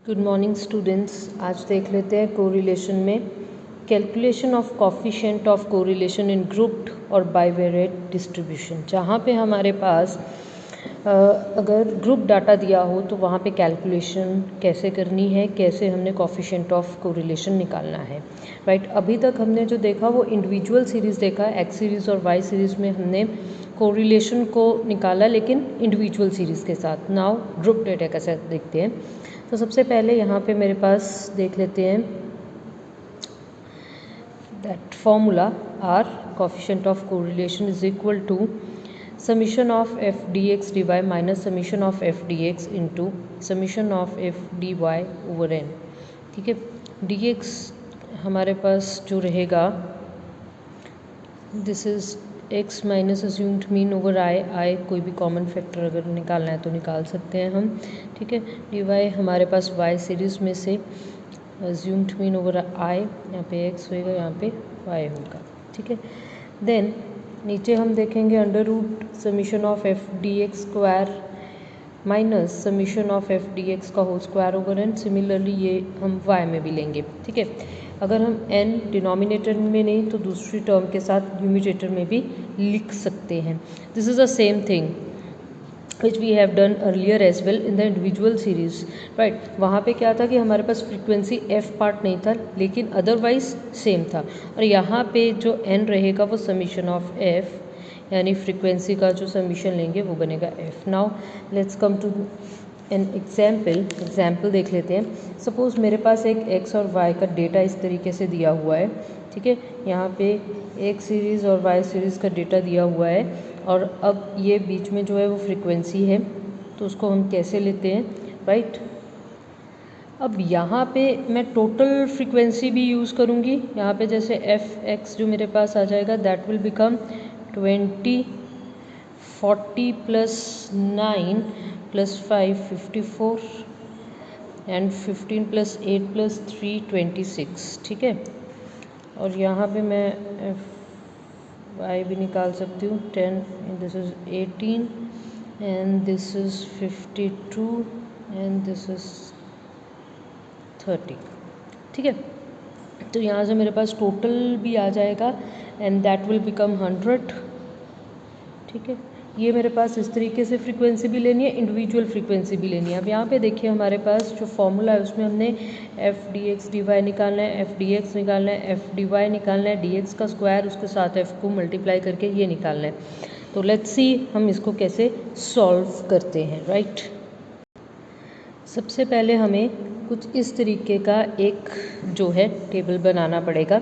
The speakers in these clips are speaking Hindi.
Good morning students. आज देख लेते हैं कोरिलेशन में calculation of coefficient of correlation in grouped और बाइवेरिएट डिस्ट्रीब्यूशन। जहाँ पे हमारे पास अगर ग्रुप डाटा दिया हो तो वहाँ पे कैलकुलेशन कैसे करनी है, कैसे हमने कोफिशिएंट ऑफ कोरिलेशन निकालना है। राइट, अभी तक हमने जो देखा वो इंडिविजुअल सीरीज़ देखा, एक्स सीरीज़ और वाई सीरीज़ में हमने कोरिलेशन को निकाला, लेकिन इंडिविजुअल सीरीज़ के साथ। नाउ ग्रुप डाटा कैसे देखते हैं। तो सबसे पहले यहाँ पे मेरे पास देख लेते हैं that formula r coefficient of correlation is equal to summation of F D x d y minus summation of F D x into summation of F d y over n. ठीक है, डी एक्स हमारे पास जो रहेगा this is x minus assumed mean over i कोई भी कॉमन फैक्टर अगर निकालना है तो निकाल सकते हैं हम। ठीक है, डी वाई हमारे पास वाई सीरीज़ में से अज्यूम्ड मीन ओवर आई, यहाँ पे एक्स होएगा, यहाँ पे वाई होगा। ठीक है, देन नीचे हम देखेंगे under root summation of F D x square minus summation of F D X का whole square over N. Similarly ये हम वाई में भी लेंगे। ठीक है, अगर हम n डिनोमिनेटर में नहीं तो दूसरी टर्म के साथ न्यूमरेटर में भी लिख सकते हैं। This is the same thing which we have done earlier as well in the individual series. Right, वहाँ पे क्या था कि हमारे पास फ्रीक्वेंसी f पार्ट नहीं था, लेकिन अदरवाइज सेम था। और यहाँ पे जो n रहेगा वो समीशन ऑफ f, यानी फ्रीक्वेंसी का जो समीशन लेंगे वो बनेगा f। Now let's come to an example देख लेते हैं। सपोज़ मेरे पास एक x और y का डेटा इस तरीके से दिया हुआ है। ठीक है, यहाँ पे x सीरीज़ और y सीरीज़ का डेटा दिया हुआ है, और अब ये बीच में जो है वो फ्रीक्वेंसी है, तो उसको हम कैसे लेते हैं। राइट, अब यहाँ पे मैं टोटल फ्रीक्वेंसी भी यूज़ करूँगी। यहाँ पे जैसे एफ एक्स जो मेरे पास आ जाएगा that will become 20 40 plus 9 plus 5 54 and 15 plus 8 plus 3 26। ठीक है, और यहाँ पे मैं एफ वाई भी निकाल सकती हूँ 10, this is 18 and this is 52 and this is 30। ठीक है, तो यहाँ से मेरे पास टोटल भी आ जाएगा एंड दैट विल बिकम 100। ठीक है, ये मेरे पास इस तरीके से फ्रीक्वेंसी भी लेनी है, इंडिविजुअल फ्रीक्वेंसी भी लेनी है। अब यहाँ पे देखिए हमारे पास जो फॉर्मूला है उसमें हमने f D x d y निकालना है, एफ डी एक्स निकालना है, एफ डी वाई निकालना है, डी एक्स का स्क्वायर उसके साथ एफ को मल्टीप्लाई करके ये निकालना है। तो लेट्स सी हम इसको कैसे सॉल्व करते हैं। राइट, सबसे पहले हमें कुछ इस तरीके का एक जो है टेबल बनाना पड़ेगा।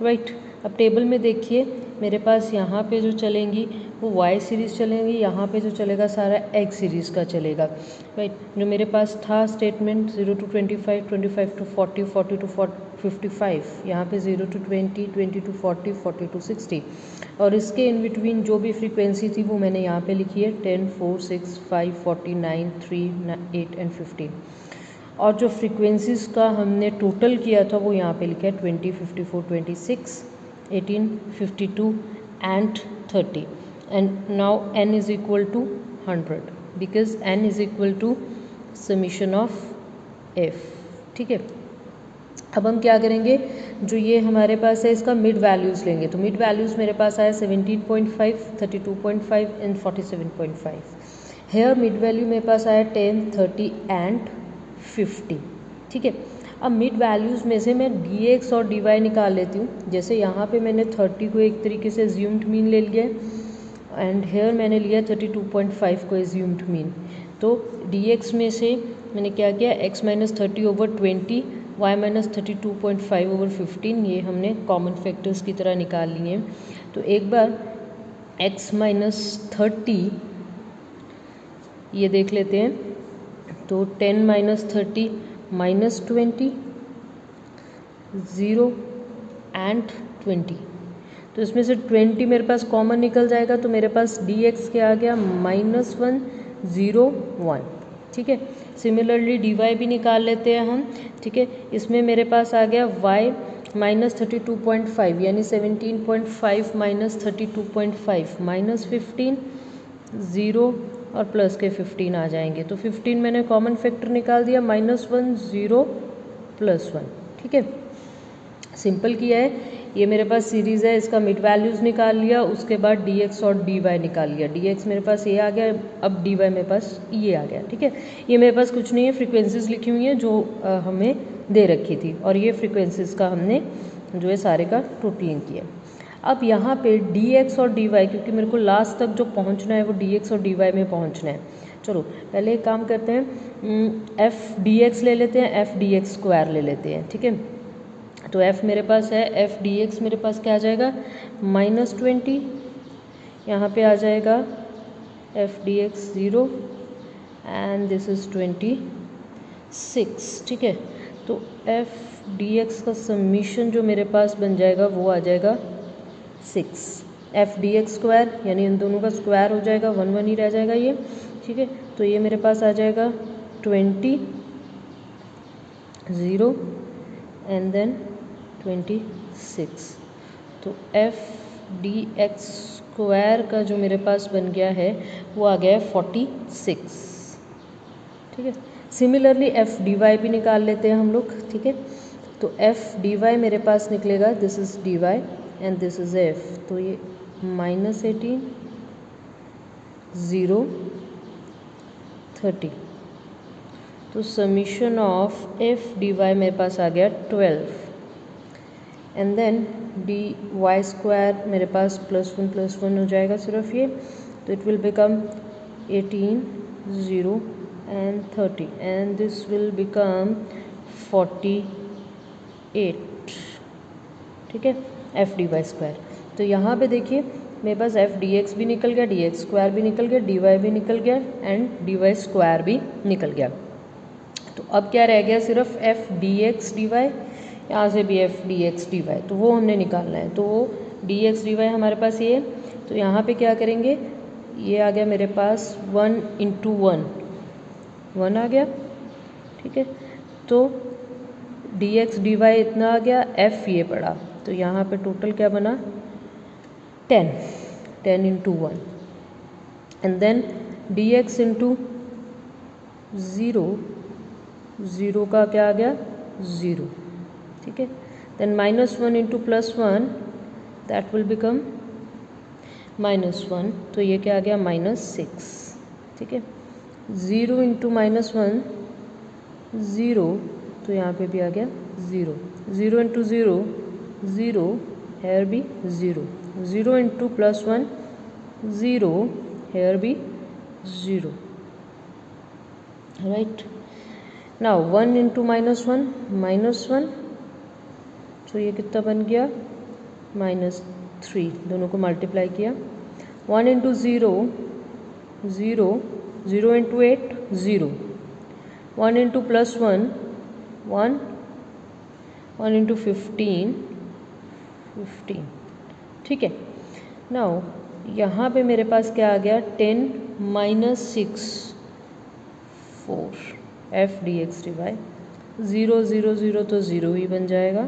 राइट, अब टेबल में देखिए मेरे पास यहाँ पे जो चलेंगी वो वाई सीरीज़ चलेंगी, यहाँ पे जो चलेगा सारा एक्स सीरीज़ का चलेगा। राइट, जो मेरे पास था स्टेटमेंट 0 to 25, 25 to 40, 40 to 55, यहाँ पे 0 to 20, 20 to 40, 40 to 60, और इसके इन बिटवीन जो भी फ्रीक्वेंसी थी वो मैंने यहाँ पे लिखी है 10, 4, 6, 5, 49, 3, 8 एंड 15। और जो फ्रीक्वेंसीज़ का हमने टोटल किया था वो यहाँ पे लिखा है 20, 54, 26, 18, 52 and 30। And now n is equal to 100 because n is equal to summation of f। ठीक है, अब हम क्या करेंगे, जो ये हमारे पास है इसका मिड वैल्यूज़ लेंगे। तो मिड वैल्यूज़ मेरे पास आया 17.5, 32.5 एंड 47.5। हेयर मिड वैल्यू मेरे पास आया 10, 30 एंड 50। ठीक है, अब मिड वैल्यूज़ में से मैं डी एक्स और डी वाई निकाल लेती हूँ। जैसे यहाँ पे मैंने 30 को एक तरीके से एज्यूम्ड मीन ले लिया है एंड हेयर मैंने लिया 32.5 को एज्यूम्ड मीन। तो डी एक्स में से मैंने क्या किया, x minus 30 over 20, y minus 32.5 over 15, ये हमने कॉमन फैक्टर्स की तरह निकाल लिए हैं। तो एक बार x माइनस 30 ये देख लेते हैं, तो 10 माइनस 30 माइनस 20, 0 एंड 20। तो इसमें से 20 मेरे पास कॉमन निकल जाएगा, तो मेरे पास डी एक्स क्या आ गया -1, 0, 1। ठीक है, सिमिलरली डी वाई भी निकाल लेते हैं हम। ठीक है, इसमें मेरे पास आ गया y माइनस 32.5 यानी 17.5 माइनस 32.5 माइनस 15, 0 और प्लस के 15 आ जाएंगे। तो 15 मैंने कॉमन फैक्टर निकाल दिया, -1 0 +1। ठीक है, सिंपल किया है। ये मेरे पास सीरीज़ है, इसका मिड वैल्यूज़ निकाल लिया, उसके बाद dx और dy निकाल लिया। dx मेरे पास ये आ गया, अब dy मेरे पास ये आ गया। ठीक है, ये मेरे पास कुछ नहीं है, फ्रीक्वेंसीज लिखी हुई हैं जो हमें दे रखी थी, और ये फ्रीक्वेंसीज का हमने जो है सारे का टोटलिंग किया। अब यहाँ पे dx और dy, क्योंकि मेरे को लास्ट तक जो पहुँचना है वो dx और dy में पहुँचना है। चलो पहले एक काम करते हैं, f dx ले लेते हैं, f dx स्क्वायर ले लेते हैं। ठीक है, तो f मेरे पास है, f dx मेरे पास क्या आ जाएगा, -20, यहाँ पे आ जाएगा f dx 0 and this is 26। ठीक है, तो f dx का समीशन जो मेरे पास बन जाएगा वो आ जाएगा 6। f dx स्क्वायर यानी इन दोनों का स्क्वायर हो जाएगा, 1 1 ही रह जाएगा ये। ठीक है, तो ये मेरे पास आ जाएगा 20 0 एंड देन 26। तो f dx स्क्वायर का जो मेरे पास बन गया है वो आ गया है 46। ठीक है, सिमिलरली f dy भी निकाल लेते हैं हम लोग। ठीक है, तो f dy मेरे पास निकलेगा, this is dy and this is f, तो ये -18 0 30। तो समीशन ऑफ f dy मेरे पास आ गया 12 एंड देन dy स्क्वायर मेरे पास +1 हो जाएगा सिर्फ ये, तो it will become 18 0 and 30 and this will become 48। ठीक है, f dy स्क्वायर। तो यहाँ पे देखिए मेरे पास f dx भी निकल गया, dx स्क्वायर भी निकल गया, dy भी निकल गया एंड dy स्क्वायर भी निकल गया। तो अब क्या रह गया, सिर्फ f dx dy, यहाँ से भी f dx dy, तो वो हमने निकालना है। तो वो dx dy हमारे पास ये, तो यहाँ पे क्या करेंगे, ये आ गया मेरे पास 1 × 1 आ गया। ठीक है, तो dx dy इतना आ गया, f ये पड़ा, तो यहाँ पे टोटल क्या बना 10 × 1 एंड देन dx × 0 का क्या आ गया 0। ठीक है, देन -1 × +1 दैट विल बिकम -1, तो ये क्या आ गया -6। ठीक है, 0 × -1 0, तो यहाँ पे भी आ गया 0, 0 × 0 0, हेयर भी 0, 0 × +1 0, हेयर भी 0। राइट, नाउ 1 × -1 तो ये कितना बन गया -3, दोनों को मल्टीप्लाई किया। 1 × 0 0, 0 × 8 0, 1 × +1 1, 1 × 15 15। ठीक है, नाउ यहाँ पे मेरे पास क्या आ गया 10 - 6 4, f dx dy 0 0 0 तो 0 ही बन जाएगा।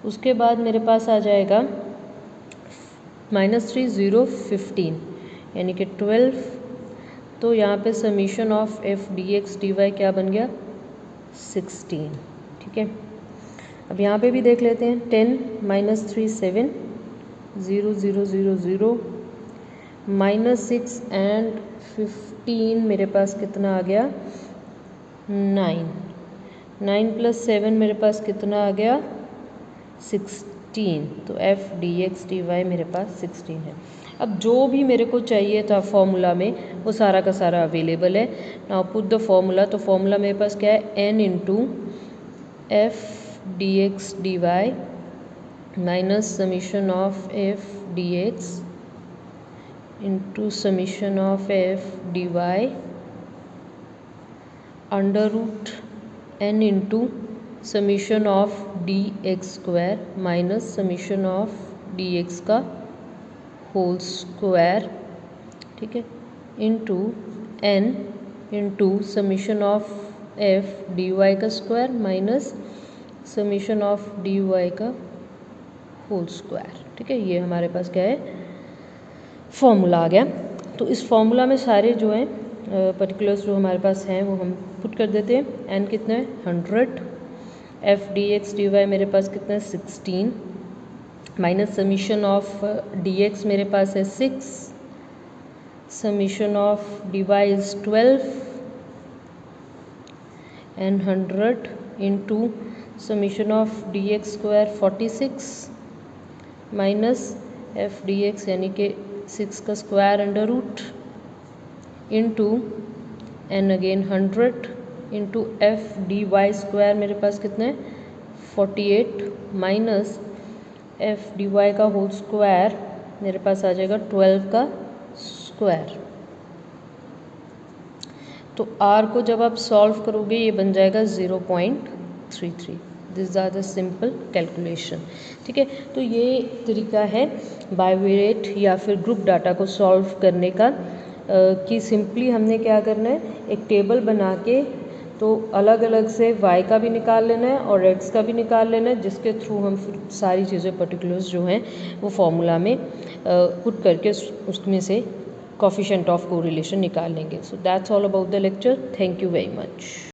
उसके बाद मेरे पास आ जाएगा -3 0 15 यानी कि 12, तो यहाँ पे summation of f dx dy क्या बन गया 16। ठीक है, अब यहाँ पे भी देख लेते हैं, 10 - 3 7, 0 0 0 0, -6 एंड 15 मेरे पास कितना आ गया 9, 9 + 7 मेरे पास कितना आ गया 16, तो f dx dy मेरे पास 16 है। अब जो भी मेरे को चाहिए था फॉर्मूला में वो सारा का सारा अवेलेबल है। नाउ पुट द फॉर्मूला, तो फॉर्मूला मेरे पास क्या है, n × f dx dy minus summation of f dx into summation of f dy √n into summation of dx square minus summation of dx का होल स्क्वायर। ठीक है, into n into summation of f dy का square minus summation of dy का होल स्क्वायर। ठीक है, ये हमारे पास क्या है फॉर्मूला आ गया। तो इस फॉर्मूला में सारे जो हैं पर्टिकुलर्स जो हमारे पास हैं वो हम पुट कर देते हैं। एन कितना है 100, f D x d y मेरे पास कितना है 16, minus summation of d x मेरे पास है 6, summation of d y is 12 and 100 into summation of d x square 46 minus f D x यानी कि 6 का square under root into n again 100 into f d y square मेरे पास कितना है 48 माइनस एफ डी वाई का होल स्क्वायर मेरे पास आ जाएगा 12 का स्क्वायर। तो आर को जब आप सॉल्व करोगे ये बन जाएगा 0.33। This are the simple calculation. ठीक है, तो ये तरीका है बाइवेरिएट या फिर ग्रुप डाटा को सॉल्व करने का कि सिंपली हमने क्या करना है, एक टेबल बना के तो अलग अलग से y का भी निकाल लेना है और x का भी निकाल लेना है, जिसके थ्रू हम फिर सारी चीज़ें पर्टिकुलर्स जो हैं वो फॉर्मूला में पुट करके उसमें से कोफिशिएंट ऑफ कोरिलेशन निकाल लेंगे। So that's all about the lecture. Thank you very much.